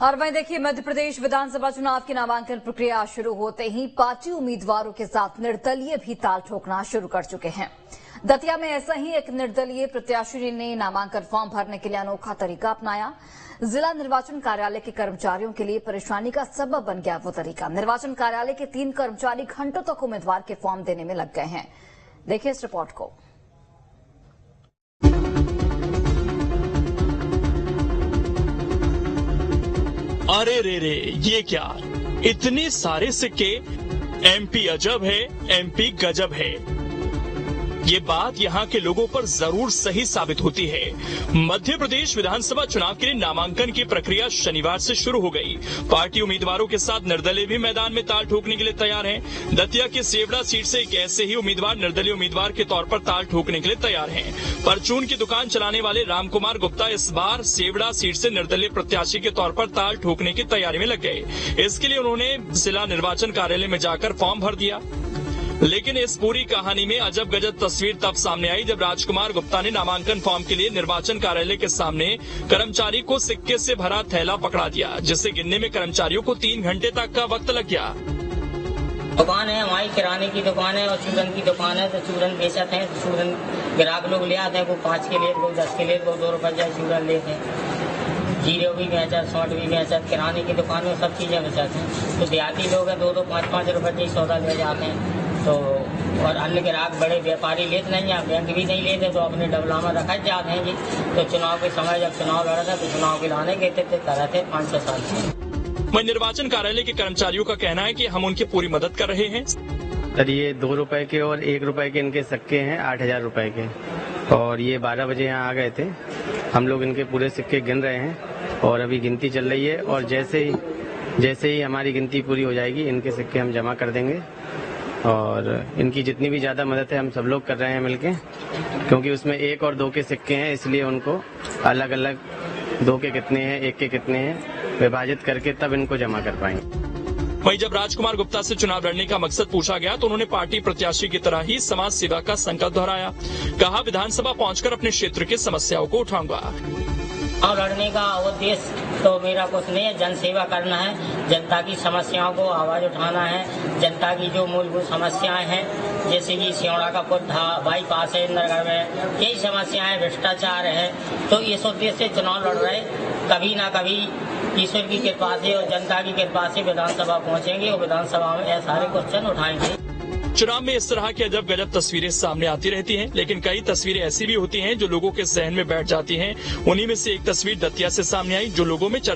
और वहीं देखिए, मध्य प्रदेश विधानसभा चुनाव की नामांकन प्रक्रिया शुरू होते ही पार्टी उम्मीदवारों के साथ निर्दलीय भी ताल ठोकना शुरू कर चुके हैं। दतिया में ऐसा ही एक निर्दलीय प्रत्याशी ने नामांकन फॉर्म भरने के लिए अनोखा तरीका अपनाया। जिला निर्वाचन कार्यालय के कर्मचारियों के लिए परेशानी का सबब बन गया वो तरीका। निर्वाचन कार्यालय के 3 कर्मचारी घंटों तक उम्मीदवार के फॉर्म देने में लग गए हैं। देखिए इस रिपोर्ट को। अरे रे, ये क्या, इतने सारे सिक्के। एमपी अजब है, एमपी गजब है। ये बात यहाँ के लोगों पर जरूर सही साबित होती है। मध्य प्रदेश विधानसभा चुनाव के लिए नामांकन की प्रक्रिया शनिवार से शुरू हो गई। पार्टी उम्मीदवारों के साथ निर्दलीय भी मैदान में ताल ठोकने के लिए तैयार हैं। दतिया के सेवड़ा सीट से एक ऐसे ही उम्मीदवार निर्दलीय उम्मीदवार के तौर पर ताल ठोकने के लिए तैयार हैं। परचून की दुकान चलाने वाले रामकुमार गुप्ता इस बार सेवड़ा सीट से निर्दलीय प्रत्याशी के तौर पर ताल ठोकने की तैयारी में लग गए। इसके लिए उन्होंने जिला निर्वाचन कार्यालय में जाकर फॉर्म भर दिया। लेकिन इस पूरी कहानी में अजब गजब तस्वीर तब सामने आई जब राजकुमार गुप्ता ने नामांकन फॉर्म के लिए निर्वाचन कार्यालय के सामने कर्मचारी को सिक्के से भरा थैला पकड़ा दिया, जिसे गिनने में कर्मचारियों को 3 घंटे तक का वक्त लग गया। दुकान है हमारी, किराने की दुकान है और चूरन की दुकान है। तो चूरन बेचते हैं, चूरन ग्राहक लोग ले आते हैं। वो 5 के लिए, वो 10 के लिए, वो 2 रुपए जाए चूरन लेते हैं। जीरो भी बेचा, सौंठ भी बेचा। किराने की दुकान में सब चीजें बेचाते हैं। तो देहाती लोग हैं, 2-2, 5-5 रुपए के सौदा ले जाते हैं। तो और अन्य ग्राहक बड़े व्यापारी लेते नहीं है, बैंक भी नहीं लेते, तो अपने डबला में रखा जाते हैं जी। तो चुनाव के समय जब चुनाव लड़ा था तो चुनाव के लाने गए थे तरह थे 5-6 साल से। वहीं निर्वाचन कार्यालय के कर्मचारियों का कहना है कि हम उनकी पूरी मदद कर रहे हैं। सर, ये 2 रुपए के और 1 रुपए के इनके सिक्के हैं 8,000 रुपए के, और ये 12 बजे यहाँ आ गए थे। हम लोग इनके पूरे सिक्के गिन रहे हैं और अभी गिनती चल रही है, और जैसे ही हमारी गिनती पूरी हो जाएगी इनके सिक्के हम जमा कर देंगे। और इनकी जितनी भी ज्यादा मदद है हम सब लोग कर रहे हैं मिलके, क्योंकि उसमें 1 और 2 के सिक्के हैं, इसलिए उनको अलग अलग 2 के कितने हैं, 1 के कितने हैं विभाजित करके तब इनको जमा कर पाएंगे। वहीं जब राजकुमार गुप्ता से चुनाव लड़ने का मकसद पूछा गया तो उन्होंने पार्टी प्रत्याशी की तरह ही समाज सेवा का संकल्प दोहराया। कहा, विधानसभा पहुंचकर अपने क्षेत्र की समस्याओं को उठाऊंगा। चुनाव लड़ने का उद्देश्य तो मेरा कुछ नहीं है, जन सेवा करना है, जनता की समस्याओं को आवाज उठाना है। जनता की जो मूलभूत समस्याएं हैं, जैसे कि सियोड़ा का पुल था, बाईपास है इंदरगढ़ में, कई समस्याएं, भ्रष्टाचार है। तो इस उद्देश्य से चुनाव लड़ रहे। कभी ना कभी ईश्वर की कृपा से और जनता की कृपा से विधानसभा पहुंचेंगे और विधानसभा में ऐसे सारे क्वेश्चन उठाएंगे। चुनाव में इस तरह की अजब गजब तस्वीरें सामने आती रहती हैं, लेकिन कई तस्वीरें ऐसी भी होती हैं जो लोगों के जहन में बैठ जाती हैं। उन्हीं में से एक तस्वीर दतिया से सामने आई, जो लोगों में चर्चा